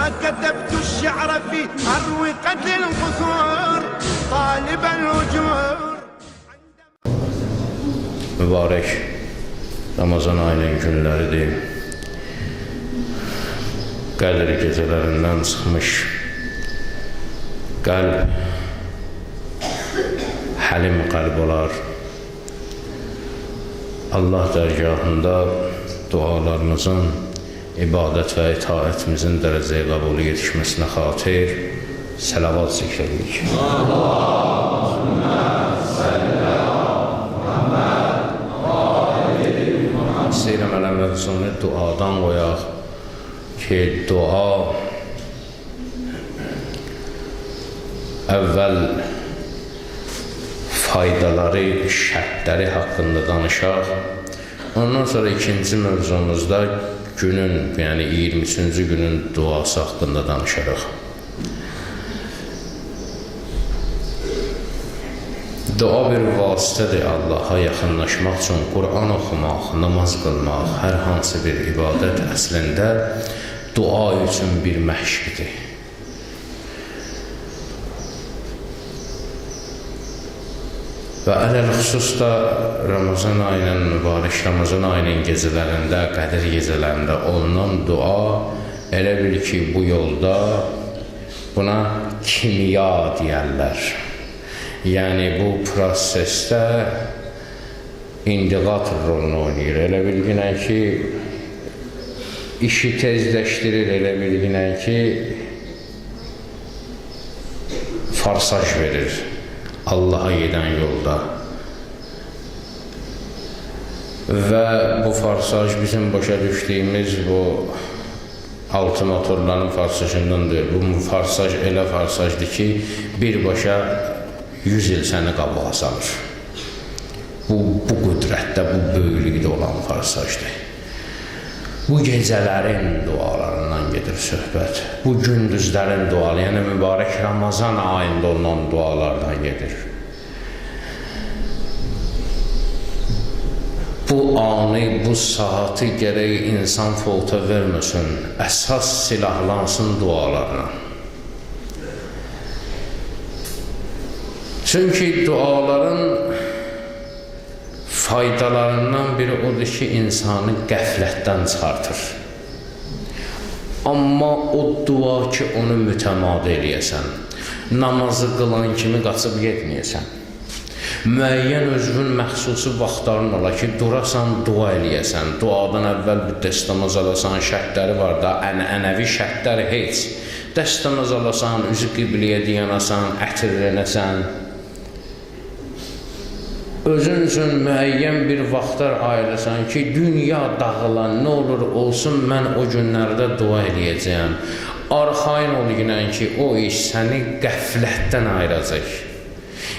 ما كتبت الشعر في أروقة القصور طالب الأجور. Mübarək Ramazan ayının günləridir. Qədr gecələrindən çıxmış qəlb həlim qəlb olar. Allah dərgahında dualarımızın, ibadət və itaətimizin dərəcəyə qəbulu yetişməsinə xatir səlavat zikr edirik. İstəyirəm ələmrədisini duadan qoyaq ki, dua əvvəl faydaları, şərtləri haqqında danışaq. Ondan sonra ikinci mövzumuzda günün, yəni 23-cü günün duası haqqında danışarıq. Dua bir vasitədir Allaha yaxınlaşmaq üçün. Qur'an oxumaq, namaz qılmaq, hər hansı bir ibadət əslində dua üçün bir məşqdir. Və ələl-xüsus da Ramazan ayının, mübarək Ramazan ayının gecələrində, Qədir gecələrində olunan dua elə bil ki, bu yolda buna kimya deyərlər. Yəni, bu prosesdə indikator rolunu oynayır. Elə bilginən ki, işi tezləşdirir, elə bilginən ki, farsaj verir Allaha gedən yolda. Və bu farsaj bizim başa düşdüyümüz bu altı motorların farsajından deyil. Bu farsaj elə farsajdır ki, birbaşa 100 il səni qabağa salır. Bu qüdrətdə, bu böyüklükdə olan farsajdır. Bu gecələrin dualarından gedir söhbət. Bu gündüzlərin duaları, yəni mübarək Ramazan ayında olunan dualardan gedir. Bu anı, bu saati gərək insan folta verməsin, əsas silahlansın dualarına. Çünki duaların faydalarından biri odur ki, insanı qəflətdən çıxartır. Amma o dua ki, onu mütəmadi eləyəsən, namazı qılan kimi qaçıb getməyəsən, müəyyən özünün məxsusi vaxtların ola ki, durasan, dua eləyəsən, duadan əvvəl bir dəstəmaz alasan, şərtləri var da, ənəvi şərtləri heç. Dəstəmaz alasan, üzü qibliyə deyanasan, ətirlənəsən, özün üçün müəyyən bir vaxtlar ayırırsan ki, dünya dağılan nə olur olsun, mən o günlərdə dua eləyəcəyəm. Arxain olginən ki, o iş səni qəflətdən ayıracaq.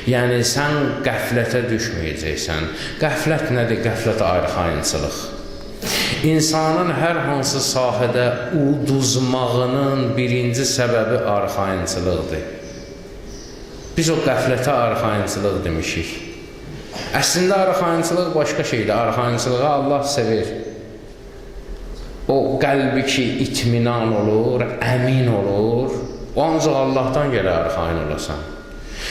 Yəni, sən qəflətə düşməyəcəksən. Qəflət nədir? Qəflət arxayınçılıq. İnsanın hər hansı sahədə uduzmağının birinci səbəbi arxayınçılıqdır. Biz o qəflətə arxayınçılıq demişik. Əslində, arxayınçılıq başqa şeydir. Arxayınçılığa Allah sevir. O qəlbi ki, itminan olur, əmin olur, o ancaq Allahdan gələ arxayın olasan.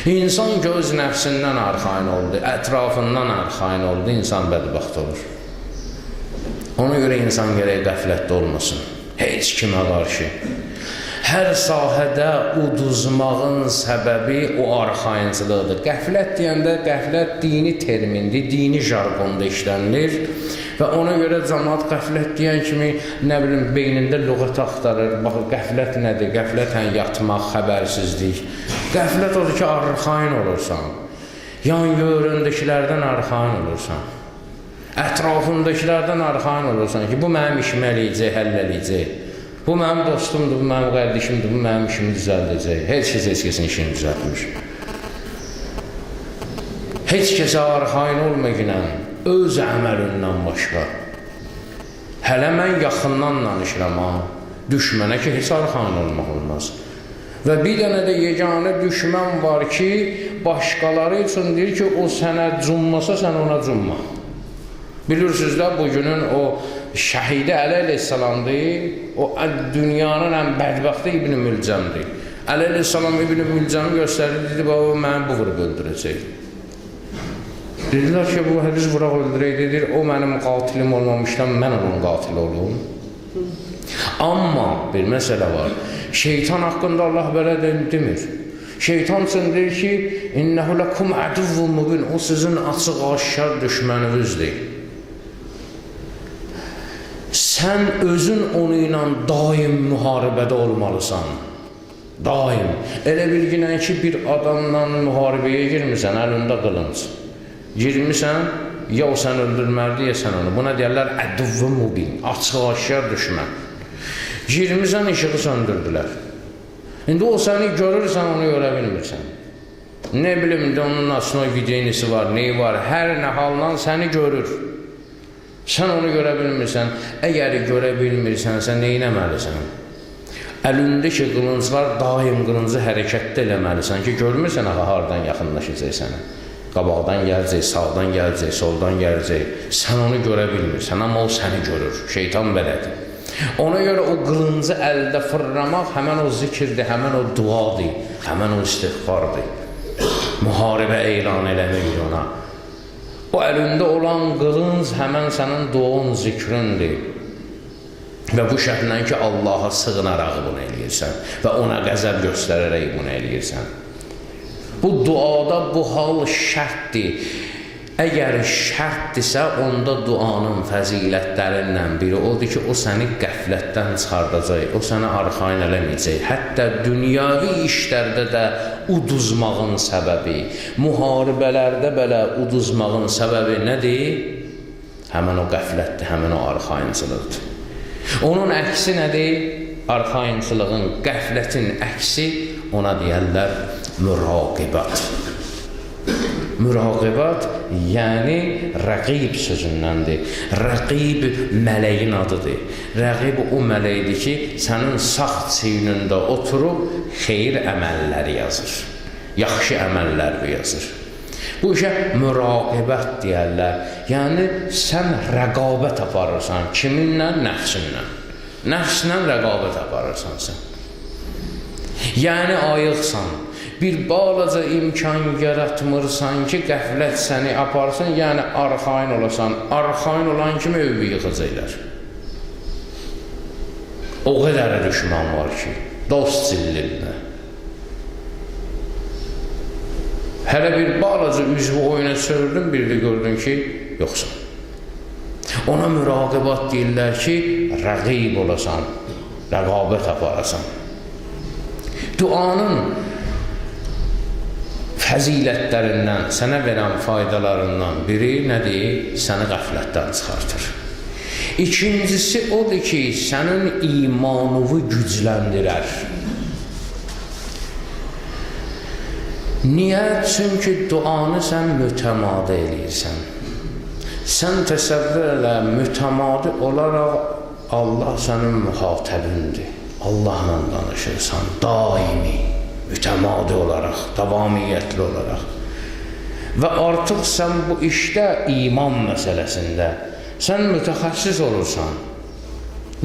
İnsan ki, öz nəfsindən arxayın oldu, ətrafından arxayın oldu, insan bədbəxt olur. Ona görə insan gərək qəflətdə olmasın, heç kimə qarşı. Hər sahədə uduzmağın səbəbi o arxayınçılıqdır. Qəflət deyəndə, qəflət dini termindir, dini jargonda işlənilir və ona görə cəmaat qəflət deyən kimi, nə bilim, beynində lüğət axtarır. Bax, qəflət nədir? Qəflətən yatmaq, xəbərsizlik. Qəflət odur ki, arxayın olursan, yan-yöründəkilərdən arxayın olursan, ətrafındakilərdən arxayın olursan ki, bu mənim işimi eləyəcək, həll eləyəcək. Bu mənim dostumdur, bu mənim qardeşimdir, bu mənim işimi düzəldəcək. Heç kəsin işini düzəltmir. Heç kəsə arxayın olmayınən öz əməlindən başqa. Hələ mən yaxından danışıram, düşmənə ki, heç arxayın olmaq olmaz. Və bir dənə də yeganə düşmən var ki, başqaları üçün deyir ki, o sənə cummasa, sən ona cumma. Bilirsiniz də, bugünün o şəhidi Əli əleyhissalamdır, o dünyanın ən bədbəxti İbn Mülcəmdir. Əli əleyhissalam İbn Mülcəmi göstərdi, dedi, baba, məni bu vurub öldürəcək. Dedilər ki, bu biz vuraq öldürək, dedir, o mənim qatilim olmamışdan mən onun qatili olum. Amma bir məsələ var, şeytan haqqında Allah belə demir. Şeytan üçün deyir ki, İnnəhu ləkum əduvvun mubin, o sizin açıq aşkar düşməninizdir. Sən özün onu ilə daim müharibədə olmalısan. Daim. Elə bilginən ki, bir adamla müharibəyə girmirsən, əlində qılınc. Girmirsən, ya o sən öldürməlidir, ya sən onu. Buna deyərlər əduvvun mubin, açıq aşkar düşmən. Girmirsən, işığı söndürdülər. İndi o səni görürsən, onu görə bilmirsən. Ne bilim, onun aslında videonisi var, neyi var, hər nə haldan səni görür. Sən onu görə bilmirsən. Əgər görə bilmirsənsə, neynəməlisən? Əlindəki qılınclar daim qılıncı hərəkətdə eləməlisən ki, görmürsən, hardan yaxınlaşacaq sənə. Qabaqdan gələcək, sağdan gələcək, soldan gələcək. Sən onu görə bilmirsən, amma o səni görür. Şeytan belədir. Ona görə o qılıncı əldə fırlamaq həmən o zikirdir, həmən o duadır, həmən o istiğfardır. Müharibə elan eləmək ona. O əlində olan qılınc həmən sənin duan zikrindir. Və bu şəkillə ki, Allaha sığınaraq bunu eləyirsən və ona qəzəb göstərərək bunu eləyirsən. Bu duada bu hal şərtdir. Əgər şərtdirsə, onda duanın fəzilətlərindən biri odur ki, o səni qəflətdən çıxardacaq, o səni arxain eləməyəcək. Hətta dünyavi işlərdə də uduzmağın səbəbi, müharibələrdə belə uduzmağın səbəbi nədir? Həmən o qəflətdir, həmən o arxainçılıqdır. Onun əksi nədir? Arxainçılığın, qəflətin əksi ona deyərlər müraqibət. Müraqibət, yəni rəqib sözündəndir. Rəqib mələyin adıdır. Rəqib o mələkdir ki, sənin sağ çiynində oturub xeyir əməlləri yazır. Yaxşı əməllər yazır. Bu işə müraqibət deyərlər. Yəni, sən rəqabət aparırsan. Kiminlə? Nəfsinlə. Nəfsinlə rəqabət aparırsan sən. Yəni, ayıqsan. Bir balaca imkan yaratmırsan ki, qəflət səni aparsın, yəni arxain olasan. Arxain olan kimi övbü yıxacaqlar. O qədərə düşman var ki, dost zillinlə. Hələ bir balaca üzvü oyuna çövürdün, bir də gördün ki, yoxsan. Ona müraqibət deyirlər ki, rəqib olasan, rəqabət aparasan. Duanın fəzilətlərindən, sənə verən faydalarından biri nədir? Səni qəflətdən çıxartır. İkincisi odur ki, sənin imanını gücləndirər. Niyə? Çünki duanı sən mütəmadi eləyirsən. Sən təsəvvür elə, mütəmadi olaraq Allah sənin mühatəbindir. Allahla danışırsan, daimi. Mütəmadi olaraq, davamiyyətli olaraq. Və artıq sən bu işdə iman məsələsində sən mütəxəssis olursan.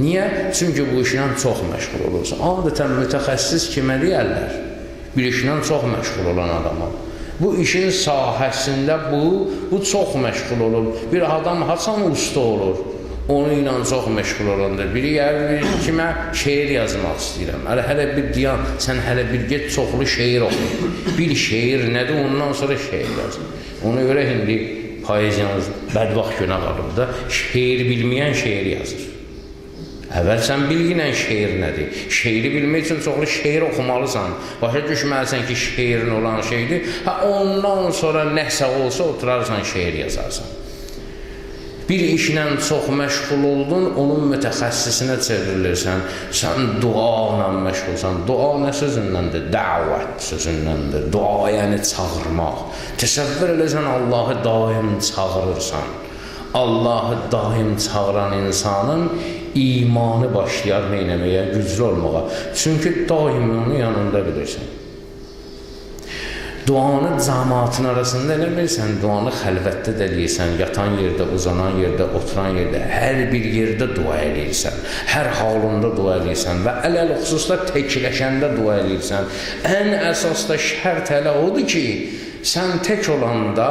Niyə? Çünki bu işlə çox məşğul olursan. Adətən mütəxəssis kimə deyərlər? Bir işlə çox məşğul olan adama. Bu işin sahəsində bu çox məşğul olur. Bir adam haçan usta olur. Onu ilə çox məşğul olandır. Biri gəlir kimə şeir yazmaq istəyirəm. Hələ bir deyən, sən hələ bir get çoxlu şeir oxu. Bir şeir nədir, ondan sonra şeir yazır. Ona görə indi poeziyamız bədvaxt günə qalır da, şeir bilməyən şeir yazır. Əvvəl sən bilginən şeir nədir? Şeiri bilmək üçün çoxlu şeir oxumalısan. Başa düşməlisən ki, şeirin olan şeydir. Ondan sonra nəsə olsa oturarsan, şeir yazarsan. Bir işlə çox məşğul oldun, onun mütəxəssisinə çevrilirsən. Sən duanla məşğulsan. Dua nə sözündəndir? Dəvət sözündəndir. Dua yəni çağırmaq. Təsəvvür eləsən, Allahı daim çağırırsan. Allahı daim çağıran insanın imanı başlayar neynəməyə, güclü olmağa. Çünki daim onu yanında bilirsən. Duanı cəmaatın arasında eləmirsən, duanı xəlvətdə də eləyirsən, yatan yerdə, uzanan yerdə, oturan yerdə, hər bir yerdə dua eləyirsən, hər halında dua eləyirsən və ələl-xüsusda təkləşəndə dua eləyirsən. Ən əsas da şərt hələ odur ki, sən tək olanda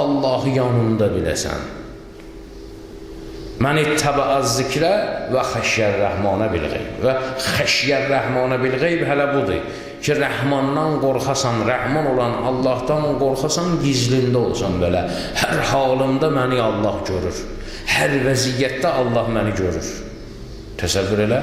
Allahı yanında biləsən. Mən ittəbəəz zikrə və xəşyər-rəhmanə bil-qeyb. Və xəşyər-rəhmanə bil-qeyb hələ budur ki, Rəhmandan qorxasan, Rəhman olan Allahdan qorxasan, gizlində olsan belə. Hər halımda məni Allah görür. Hər vəziyyətdə Allah məni görür. Təsəvvür elə.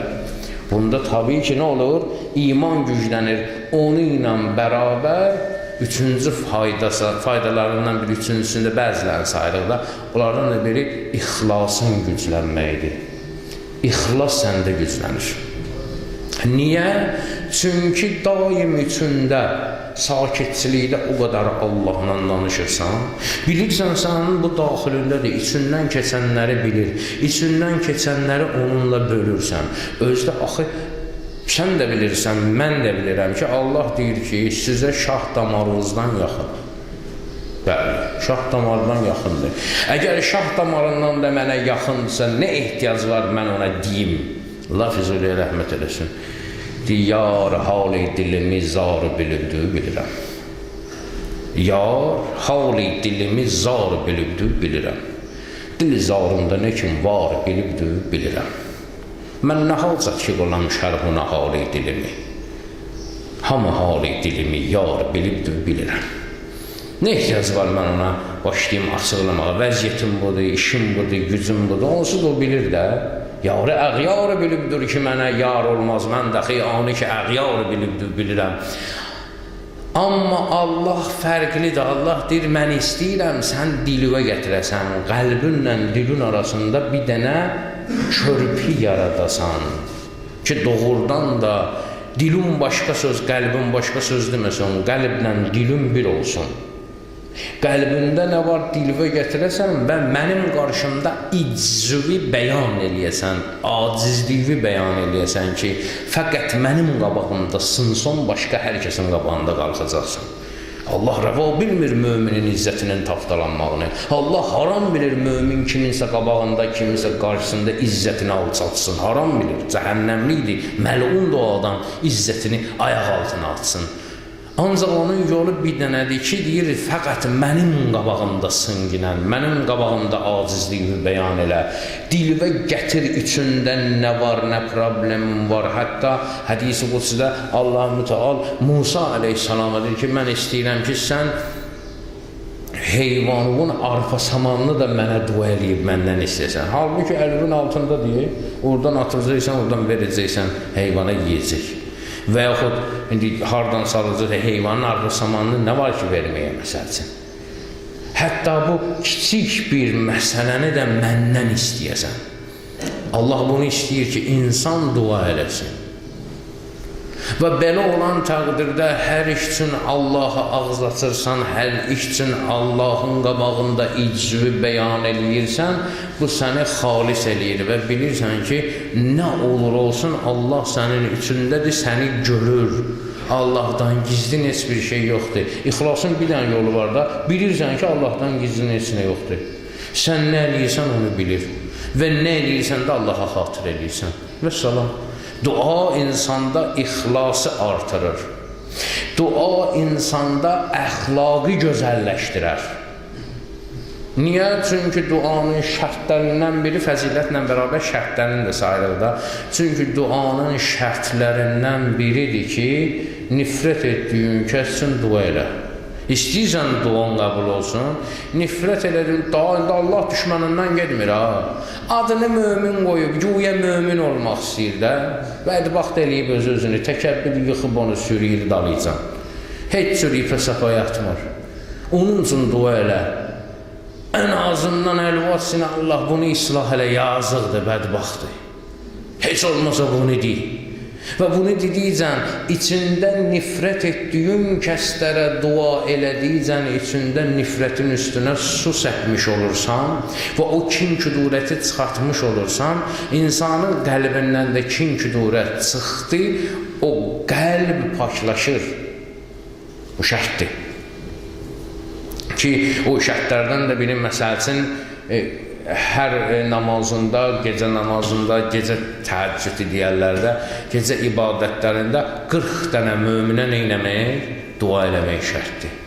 Bunda tabii ki, nə olur? İman güclənir. Onu ilə bərabər üçüncü faydalarından biri, üçüncüsündə bəzilərini sayırıq da, onlardan da biri ixlasın güclənməyidir. İxlas səndə güclənir. Niyə? Çünki daim içində sakitçilikdə o qədər Allahla danışırsan, bilirsən sənin bu daxilindədir, içindən keçənləri bilir, içindən keçənləri onunla bölürsən. Özdə axı sən də bilirsən, mən də bilirəm ki, Allah deyir ki, sizə şah damarınızdan yaxın. Bəli, şah damarından yaxındır. Əgər şah damarından da mənə yaxındırsa, nə ehtiyac var mən ona deyim? Allah Füzuliyə rəhmət eləsin. Yar hali dilimi zar bilibdü bilirəm. Yar hali dilimi zar bilibdü bilirəm. Dil zarında nə kim var bilibdü bilirəm. Mən nə hal çəkib olam şərhuna hali dilimi. Hamı hali dilimi yar bilibdü bilirəm. Nə ehtiyac var mən ona başlayayım açıqlamağa? Vəziyyətim budur, işim budur, gücüm budur. Onsuz o bilir də. Yarı əğyarı bilibdir ki, mənə yar olmaz. Mən dəxi anı ki, əğyarı bilibdir, bilirəm. Amma Allah fərqlidir. Allah deyir, mən istəyirəm, sən dilivə gətirəsən. Qəlbinlə dilin arasında bir dənə körpü yaradasan. Ki, doğrudan da dilin başqa söz, qəlbin başqa söz deməsən, qəlblə dilin bir olsun. Qəlbində nə var dilvə gətirəsən və mənim qarşımda iczi bəyan eləyəsən, acizliyi bəyan eləyəsən ki, fəqət mənim qabağımda sınson, başqa hər kəsin qabağında qalxacaqsan. Allah rəva bilmir müminin izzətinin tapdalanmağını. Allah haram bilir mümin kiminsə qabağında, kiminsə qarşısında izzətini alçatsın. Haram bilir, cəhənnəmlidir, məlundur o adam izzətini ayaq altına atsın. Ancaq onun yolu bir dənədir ki, deyir, fəqət mənim qabağımda sınginən, mənim qabağımda acizliyi bəyan elə. Dilvə gətir içində nə var, nə problem var. Hətta hədis-i qudsidə Allah-u Müteal Musa aleyhissalama deyir ki, mən istəyirəm ki, sən heyvanın arpa samanını da mənə dua eləyib, məndən istəyəsən. Halbuki əlinin altında deyir, oradan atılacaqsan, oradan verəcəksən, heyvana yiyəcək. Və yaxud, indi hardan salacaq heyvanın arpa samanını nə var ki, verməyə məsəl üçün. Hətta bu kiçik bir məsələni də məndən istəyəsən. Allah bunu istəyir ki, insan dua eləsin. Və belə olan təqdirdə hər iş üçün Allahı ağız açırsan, hər iş üçün Allahın qabağında icvi bəyan eləyirsən, bu səni xalis eləyir və bilirsən ki, nə olur olsun Allah sənin içindədir, səni görür. Allahdan gizlin heç bir şey yoxdur. İxlasın bir dənə yolu var da, bilirsən ki, Allahdan gizlin heç nə yoxdur. Sən nə eləyirsən onu bilir və nə eləyirsən də Allaha xatır eləyirsən. Və salam. Dua insanda ixlası artırır. Dua insanda əxlaqı gözəlləşdirər. Niyə? Çünki duanın şərtlərindən biri fəzilətlə bərabər şərtlərini də sayılır da. Çünki duanın şərtlərindən biridir ki, nifrət etdiyin kəs üçün dua elə. İstəyirsən duan qəbul olsun, nifrət elədin, daha indi Allah düşmanından getmir ha. Adını mömin qoyub, güya mömin olmaq istəyir də, bədbaxt eləyib öz-özünü, təkəbbür yıxıb onu sürüyür dalayacaq. Heç cür ipə səpa yatmır. Onun üçün dua elə. Ən azından əlvasına Allah bunu islah elə, yazıqdır, bədbaxtdır. Heç olmasa bunu deyil. Və bunu dediycən, içində nifrət etdiyin kəslərə dua elədiycən, içində nifrətin üstünə su səhmiş olursan və o kin-küdurəti çıxartmış olursan, insanın qəlbindən də kin-küdurət çıxdı, o qəlb paklaşır. Bu şərtdir. Ki, o şərtlərdən də biri məsəl üçün, hər namazında, gecə namazında, gecə təheccüd deyərlərdə, gecə ibadətlərində 40 dənə möminə neynəmək? Dua eləmək şərtdir.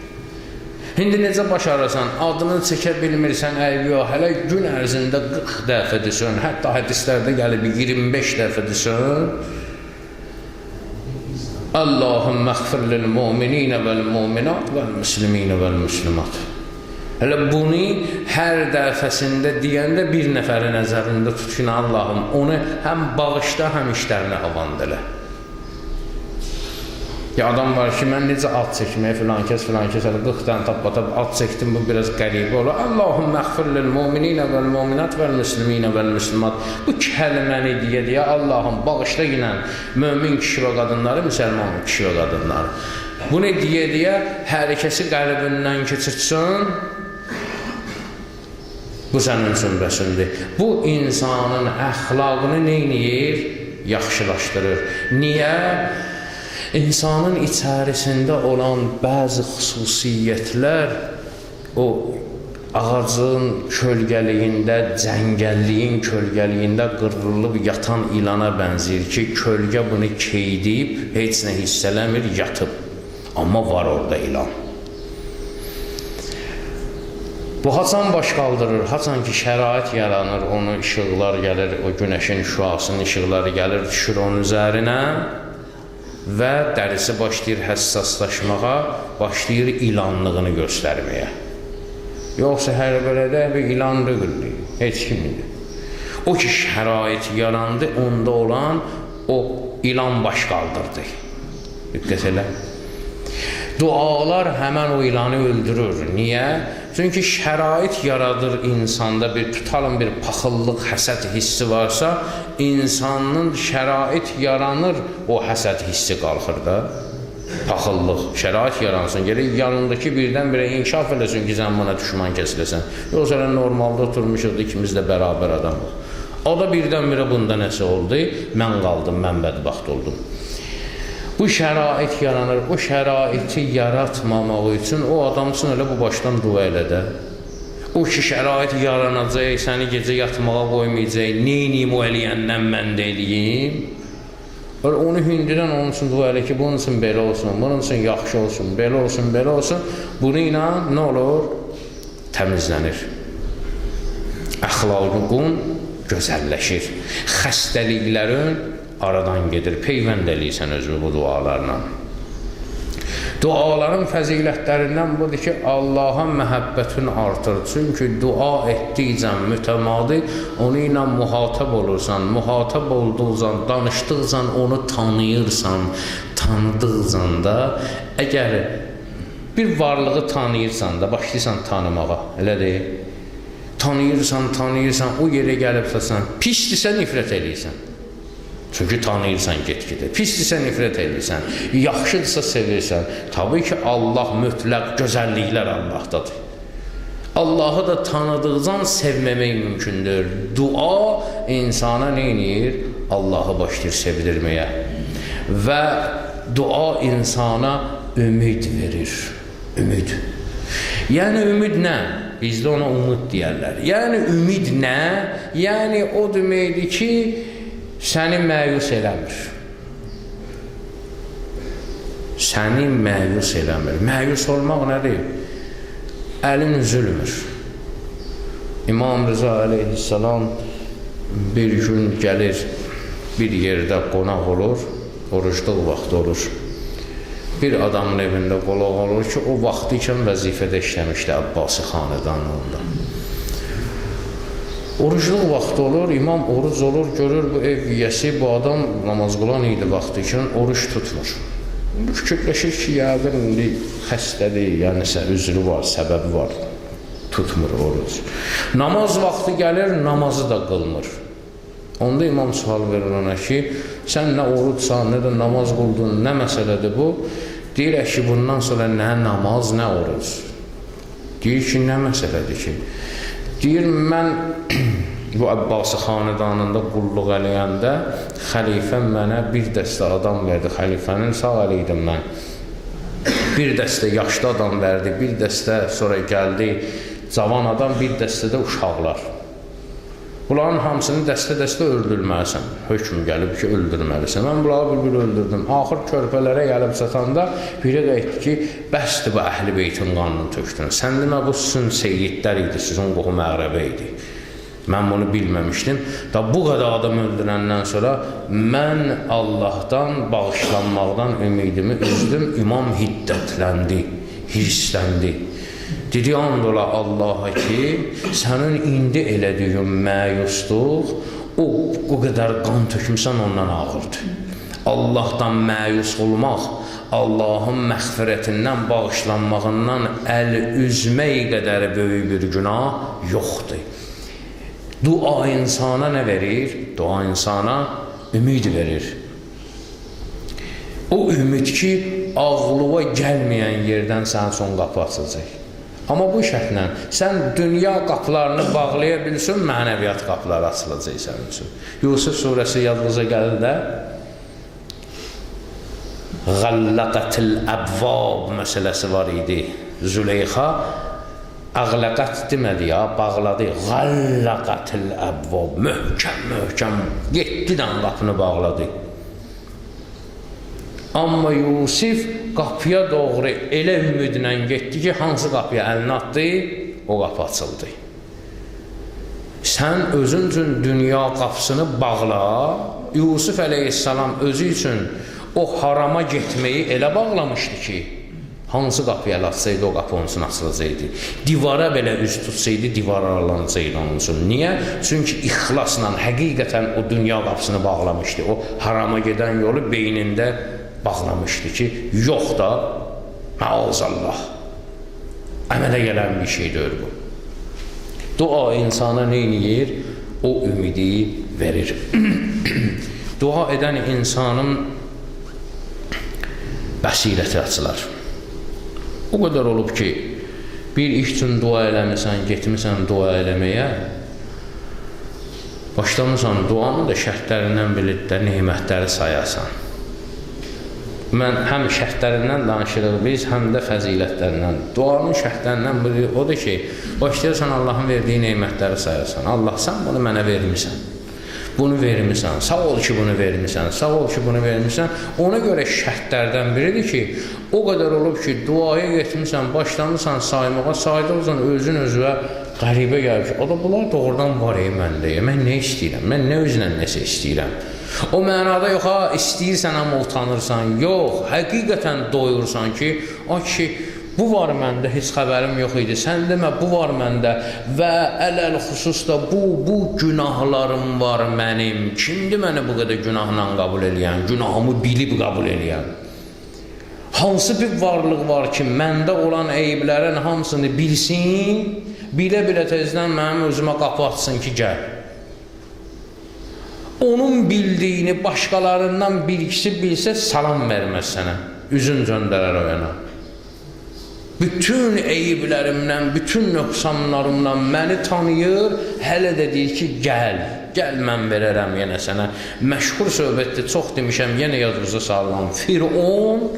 İndi necə başarırsan, adını çəkə bilmirsən, əyviyyə, hələ gün ərzində 40 dəfə desən, hətta hədislərdə gəlib 25 dəfə desən, Allahümmə əxfir lil-mu'mininə vəl-mu'minat vəl-müsliminə vəl-müslimat. Hələ bunu hər dəfəsində deyəndə bir nəfəri nəzərində tut ki, Allahım, onu həm bağışda, həm işlərinə havand elə. Ya adam var ki, mən necə ad çəkməyə filan kəs, hələ 40 dənə tap-batap ad çəkdim, bu biraz qəribə olur. Allahümmə əxfir lil-mu'mininə vəl-mu'minat vəl-müsliminə vəl-müslimat. Bu kəlməni deyə Allahım bağışla ilə mömin kişi və qadınları, müsəlman kişi və qadınları. Bunu deyə hər kəsi qəlbindən keçirtsin, bu sənin üçün bəsimdir. Bu insanın əxlaqını neyniyir? Yaxşılaşdırır. Niyə? İnsanın içərisində olan bəzi xüsusiyyətlər o ağacın kölgəliyində, cəngəlliyin kölgəliyində qırılıb yatan ilana bənzəyir ki, kölgə bunu keydib, heç nə hiss eləmir, yatıb. Amma var orada ilan. Bu haçan baş qaldırır, haçan ki şərait yaranır, onun işıqlar gəlir, o günəşin şüasının işıqları gəlir, düşür onun üzərinə və dərisi başlayır həssaslaşmağa, başlayır ilanlığını göstərməyə. Yoxsa hər belədə bir ilan deyildi, heç kimdir. O ki şərait yarandı, onda olan o ilan baş qaldırdı. Diqqət elə. Dualar həmən o ilanı öldürür. Niyə? Çünki şərait yaradır insanda, tutalım bir paxıllıq, həsəd hissi varsa, insanın şərait yaranır, o həsəd hissi qalxır da. Paxıllıq, şərait yaransın, gələk yanındakı birdən-birə inkişaf eləsin ki, sən buna düşman kəsiləsən. Yoxsa normalda oturmuşuq, ikimiz də bərabər adamıq. O da birdən-birə bunda nəsə oldu, mən qaldım, mən bədbaxt oldum. Bu şərait yaranır, o şəraiti yaratmamaq üçün o adam üçün elə bu başdan dua elə də. O ki şərait yaranacaq, səni gecə yatmağa qoymayacaq, neyniyim o eləyəndən mən də eləyim. Onu hündürən onun üçün dua elə ki, bunun üçün belə olsun, bunun üçün yaxşı olsun, belə olsun, belə olsun. Bunu ilə nə olur? Təmizlənir. Əxlaqın gözəlləşir. Xəstəliklərin aradan gedir, peyvənd eləyirsən özünü bu dualarla. Duaların fəzilətlərindən budur ki, Allaha məhəbbətin artır. Çünki dua etdikcə mütəmadi, onu ilə mühatəb olursan, mühatəb olduqcan, danışdıqcan onu tanıyırsan, tanıdıqcan da, əgər bir varlığı tanıyırsan da, başlayırsan tanımağa, elə deyil. Tanıyırsan, o yerə gəlibsən, pisdirsə nifrət eləyirsən. Çünki tanıyırsan get-gedə. Pisdirsə nifrət edirsən, yaxşıdırsa sevirsən. Tabii ki, Allah mütləq gözəlliklər Allahdadır. Allahı da tanıdıqcan sevməmək mümkündür. Dua insana neynir? Allahı başlayır sevdirməyə. Və dua insana ümid verir. Ümid. Yəni ümid nə? Bizdə ona umud deyərlər. Yəni ümid nə? Yəni o deməkdir ki, səni məyus eləmir. Səni məyus eləmir. Məyus olmaq nədir? Əlin üzülmür. İmam Rıza əleyhissalam bir gün gəlir, bir yerdə qonaq olur, orucluq vaxtı olur. Bir adamın evində qonaq olur ki, o vaxtı ikən vəzifədə işləmişdi Abbasi xanədanlığında. Orucluq vaxtı olur, imam oruc olur, görür bu ev yiyəsi, bu adam namaz qılan idi vaxtı ikən, oruç tutmur. Fikirləşir ki, yəqin indi xəstədir, yəni üzrü var, səbəbi var, tutmur oruc. Namaz vaxtı gəlir, namazı da qılmır. Onda imam sual verir ona ki, sən nə orucsan, nə də namaz qıldın, nə məsələdir bu? Deyir ki, bundan sonra nə namaz, nə oruc. Deyir ki, nə məsələdir ki? Deyir, mən bu Abbasi xanədanında qulluq eləyəndə xəlifəm mənə bir dəstə adam verdi, xəlifənin sağ əliydim mən. Bir dəstə yaşlı adam verdi, bir dəstə sonra gəldi cavan adam, bir dəstə də uşaqlar. Bunların hamısını dəstə-dəstə öldürməlisən. Hökm gəlib ki, öldürməlisən. Mən bunları bir öldürdüm. Axır körpələrə gəlib çatanda biri qayıtdı ki, bəsdir bu əhl-i beytin qanını tökdün. Sən demə, bu sizin seyyidlər idi, sizin qohum əqrəbə idi. Mən bunu bilməmişdim. Da bu qədər adam öldürəndən sonra mən Allahdan bağışlanmaqdan ümidimi üzdüm. İmam hiddətləndi, hirsləndi. Dedi, and ola Allaha ki, sənin indi elədiyin məyusluq, o qədər qan tökmüsən ondan ağırdır. Allahdan məyus olmaq, Allahın məğfirətindən, bağışlanmağından əl üzmək qədər böyük bir günah yoxdur. Dua insana nə verir? Dua insana ümid verir. O ümid ki, ağlığa gəlməyən yerdən sənin son qapı açılacaq. Amma bu şərtlə sən dünya qapılarını bağlaya bilsin, mənəviyyat qapıları açılacaq sənin üçün. Yusuf surəsi yadınıza gəlir də Ğallaqatil əbvab məsələsi var idi. Züleyxa əğləqət demədi ya, bağladı. Ğallaqatil əbvab, möhkəm 7 dənə qapını bağladı. Amma Yusuf qapıya doğru elə ümidlə getdi ki, hansı qapıya əlini atdı, o qapı açıldı. Sən özün üçün dünya qapısını bağla. Yusuf əleyhissalam özü üçün o harama getməyi elə bağlamışdı ki, hansı qapıya əl atsaydı, o qapı onun üçün açılacaqdı. Divara belə üz tutsaydı, divar aralanacaqdı onun üçün. Niyə? Çünki ixlasla, həqiqətən o dünya qapısını bağlamışdı. O harama gedən yolu beynində bağlamışdı ki, yox da, məazallah, əmələ gələn bir şeydir bu. Dua insana neyniyir? O ümidi verir. Dua edən insanın bəsirəti açılar. O qədər olub ki, bir iş üçün dua eləmirsən, getmirsən dua eləməyə, başlamırsan duanın da şərtlərindən bilib də nemətləri sayasan. Mən həm şərtlərindən danışırıq biz, həm də fəzilətlərindən. Duanın şərtlərindən biri odur ki, başlayırsan Allahın verdiyi nemətləri sayarsan. Allah, sən bunu mənə vermirsən. Bunu vermirsən. Sağ ol ki, bunu vermirsən. Sağ ol ki, bunu vermirsən. Ona görə şərtlərdən biridir ki, o qədər olub ki, duaya getmirsən, başlamırsan saymağa, saydıqcan özün özünə qəribə gəlir ki, o da bunlar doğrudan var məndə. Mən nə istəyirəm? Mən nə özlə nəsə istəyirəm? O mənada yox, istəyirsən amma utanırsan, yox, həqiqətən doyursan ki, o ki, bu var məndə, heç xəbərim yox idi, sən demə, bu var məndə və ələl xüsusda bu günahlarım var mənim, kimdir məni bu qədər günahla qəbul eləyən, günahımı bilib qəbul eləyən? Hansı bir varlıq var ki, məndə olan eyiblərin hamısını bilsin, bilə-bilə tezdən mənim özümə qapı açsın ki, gəl. Onun bildiyini başqalarından bir ikisi bilsə, salam verməz sənə, üzün göndərər o yana. Bütün eyiblərimdən, bütün nöqsanlarımdan məni tanıyır, hələ də deyir ki, gəl mən verərəm yenə sənə. Məşhur söhbətdir, çox demişəm, yenə yadınıza salıram. Firon,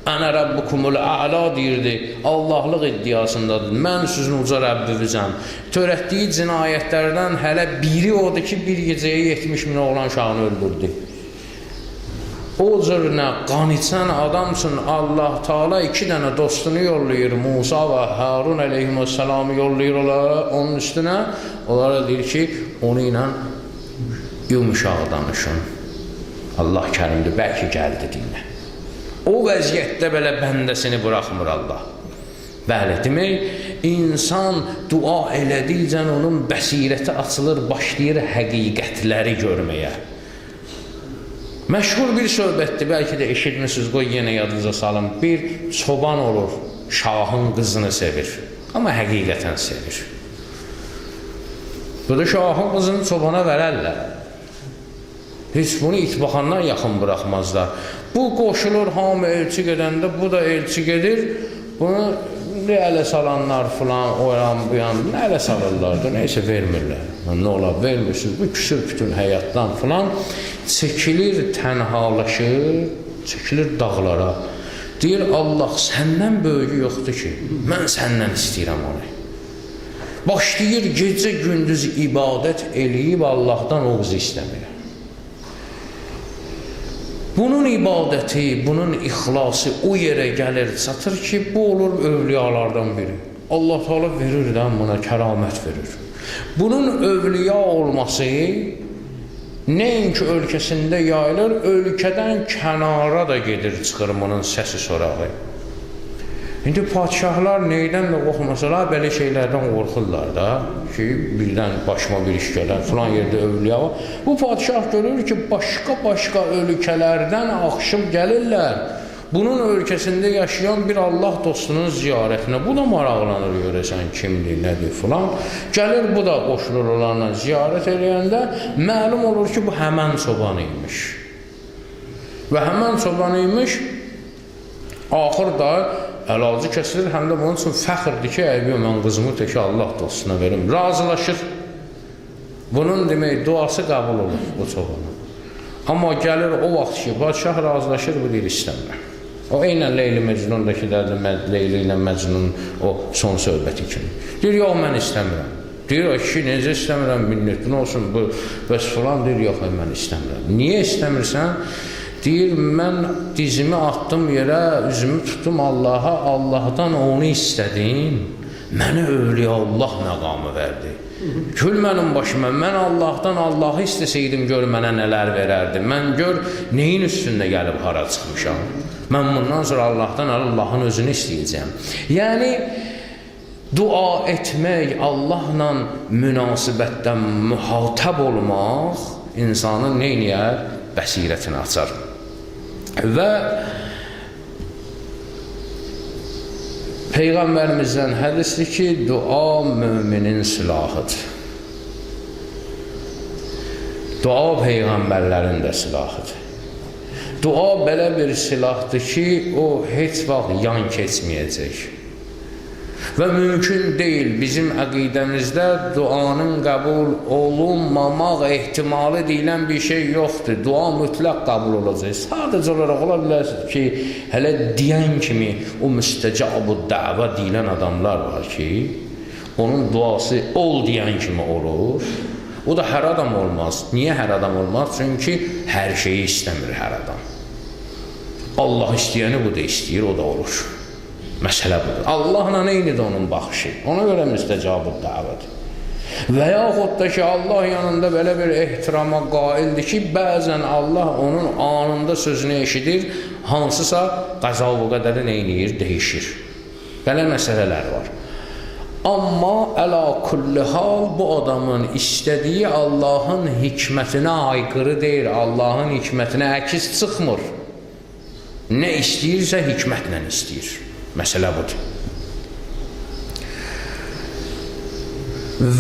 Ənə Rabbukumul A'la deyirdi, Allahlıq iddiasındadır. Mən sizin uca Rəbbinizəm. Törətdiyi cinayətlərdən hələ biri odur ki, bir gecəyə 70 min oğlan uşağını öldürdü. O cürünə qan içən adam üçün Allah Teala 2 dənə dostunu yollayır, Musa və Harun əleyhissalamı yollayır onun üstünə. Onlara deyir ki, onu ilə yumuşaq danışın. Allah kərimdir, bəlkə gəldi dinlə. O vəziyyətdə belə bəndəsini buraxmır Allah. Bəli, demək, insan dua elədikcə onun bəsirəti açılır, başlayır həqiqətləri görməyə. Məşhur bir söhbətdir, bəlkə də eşitmişsiniz, qoy yenə yadınıza salın. Bir çoban olur, şahın qızını sevir, amma həqiqətən sevir. Bu da şahın qızını çobana verərlər. Heç bunu itbaxandan yaxın buraxmazlar. Bu qoşulur, hamı elçi gedəndə, bu da elçi gedir, bunu ələ salanlar filan, o yan, bu yan, nə ələ salırlar da, neysə vermirlər. Nə ola, vermirsiniz, bu küsür bütün həyatdan filan, çəkilir, tənhalaşır, çəkilir dağlara. Deyir, Allah səndən böyüyü yoxdur ki, mən səndən istəyirəm onu. Başlayır gecə gündüz ibadət eləyib Allahdan o qızı istəmir. Bunun ibadəti, bunun ixlası o yerə gəlir, çatır ki, bu olur övliyalardan biri. Allah Teala verir də buna kəramət verir. Bunun övliya olması nəinki ölkəsində yayılır, ölkədən kənara da gedir, çıxır bunun səsi sorağı. İndi padişahlar neydən də qorxmasalar, belə şeylərdən qorxurlar da ki, birdən başıma bir iş gələr, filan yerdə övliya var. Bu padişah görür ki, başqa ölkələrdən axışıb gəlirlər. Bunun ölkəsində yaşayan bir Allah dostunun ziyarətinə. Bu da maraqlanır, görəsən kimdir, nədir filan. Gəlir, bu da qoşulur onlarla ziyarət eləyəndə məlum olur ki, bu həmən çoban imiş. Və həmən çoban imiş, axırda əlacı kəsilir, həm də bunun üçün fəxrdir ki, mən qızımı teki Allah dostuna verim. Razılaşır. Bunun demək, duası qəbul olur bu çobana. Amma gəlir o vaxt ki, padişah razılaşır, bu deyir, istəmirəm. O eynən Leyli Məcnundakı Leyli ilə Məcnun o son söhbəti kimi. Deyir, yox, mən istəmirəm. Deyir, o kişi, necə istəmirəm, minnətin olsun, bu bəs falan, deyir, yox, mən istəmirəm. Niyə istəmirsən? Deyir, mən dizimi atdım yerə, üzümü tutdum Allaha, Allahdan onu istədim, mənə övliyallah məqamı verdi. Gül mənim başıma, mən Allahdan Allahı istəsəydim, gör mənə nələr verərdi. Mən gör, neyin üstündə gəlib hara çıxmışam. Mən bundan sonra Allahdan Allahın özünü istəyəcəm. Yəni, dua etmək, Allahla münasibətdən mühatəb olmaq insanın neyniyər? Bəsirətini açar. Və Peyğəmbərimizdən hədisdir ki, dua müminin silahıdır. Dua Peyğəmbərlərin də silahıdır. Dua belə bir silahdır ki, o heç vaxt yan keçməyəcək. Və mümkün deyil, bizim əqidəmizdə duanın qəbul olunmamaq ehtimalı deyilən bir şey yoxdur. Dua mütləq qəbul olacaq. Sadəcə olaraq ola bilər ki, hələ deyən kimi o müstəcabu dəvə deyilən adamlar var ki, onun duası ol deyən kimi olur. O da hər adam olmaz. Niyə hər adam olmaz? Çünki hər şeyi istəmir hər adam. Allah istəyəni bu da istəyir, o da olur. Məsələ budur. Allahla eynidir onun baxışı. Ona görə müstəcabı dəvədir. Və yaxud da ki, Allah yanında belə bir ehtirama qaildir ki, bəzən Allah onun anında sözünü eşidir, hansısa qəza və qədəri neyniyir, dəyişir. Belə məsələlər var. Amma əla kulli hal bu adamın istədiyi Allahın hikmətinə aykırı deyil, Allahın hikmətinə əks çıxmır. Nə istəyirsə hikmətlə istəyir. Məsələ budur.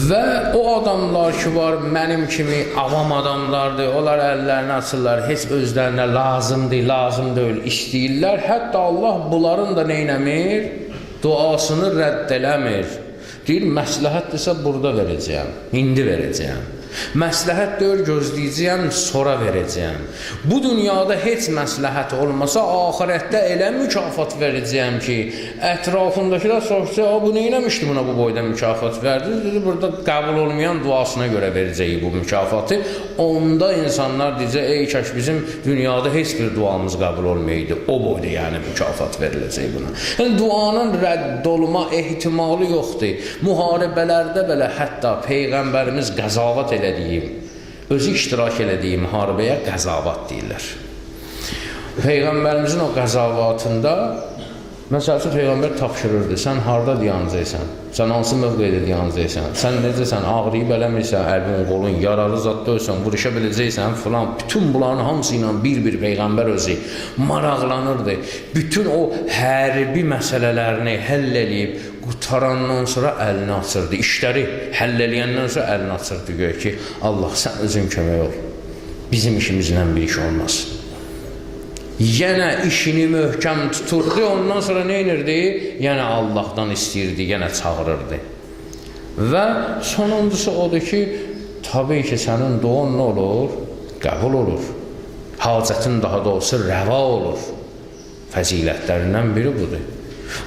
Və o adamlar ki var, mənim kimi avam adamlardır, onlar əllərini açırlar, heç özlərinə lazımdır, lazım deyil, istəyirlər. Hətta Allah bunların da neynəmir? Duasını rədd eləmir. Deyir, məsləhətdirsə burada verəcəyəm, indi verəcəyəm. Məsləhət deyir, gözləyəcəyəm, sonra verəcəyəm. Bu dünyada heç məsləhət olmasa, axirətdə elə mükafat verəcəyəm ki, ətrafındakılar soruşsa, bu neynəmişdi buna bu boyda mükafat verdi? Dedi, burada qəbul olmayan duasına görə verəcəyi bu mükafatı. Onda insanlar deyəcək, ey kəş, bizim dünyada heç bir duamız qəbul olmayaydı. O boyda yəni mükafat veriləcək buna. Yəni, duanın rədd olma ehtimalı yoxdur. Müharibələrdə belə hətta Peyğəmbərimiz qəzavat elədiyim, özü iştirak elədiyi müharibəyə qəzavat deyirlər. Peyğəmbərimizin o qəzavatında, məsələn, Peyğəmbər tapşırırdı, sən harada dayanacaqsan, sən hansı mövqedə dayanacaqsan, sən necəsən, ağrıyıb eləmirsən, əlbin, qolun, yaralı zad döysən, vuruşa biləcəksən, filan, bütün bunların hamısı ilə bir Peyğəmbər özü maraqlanırdı. Bütün o hərbi məsələlərini həll eləyib, qutarandan sonra əlini açırdı, işləri həll eləyəndən sonra əlini açırdı, göyə ki, Allah, sən özün kömək ol, bizim işimizlə bir iş olmaz. Yenə işini möhkəm tuturdu, ondan sonra nə inirdi? Yenə Allahdan istəyirdi, yenə çağırırdı. Və sonuncusu odur ki, tabii ki, sənin duan nə olur? Qəbul olur. Hacətin daha doğrusu rəva olur. fəzilətlərindən biri budur.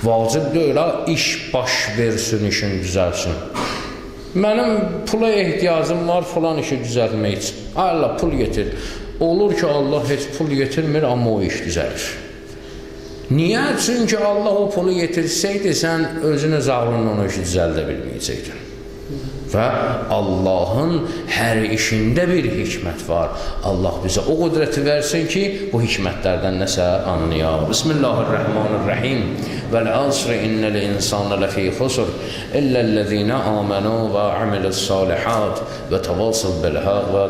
Vacib deyil, iş baş versin, işin düzəlsin. Mənim pula ehtiyacım var filan işi düzəltmək üçün. Allah pul getir. Olur ki, Allah heç pul getirmir, amma o iş düzəlir. Niyə? Çünki Allah o pulu getirsəydi, sən özünü zağlından o işi düzəldə bilməyəcəkdin. Və Allahın hər işində bir hikmət var. Allah bizə o qudrəti versin ki, bu hikmətlərdən nəsə anlayaq. Bismillahirrahmanirrahim. Vəl-əsr innəl insana ləfī xusr illəl-ləzīnə āmenū və amilu's-sāliḥāt və təvāsav bil-haqq və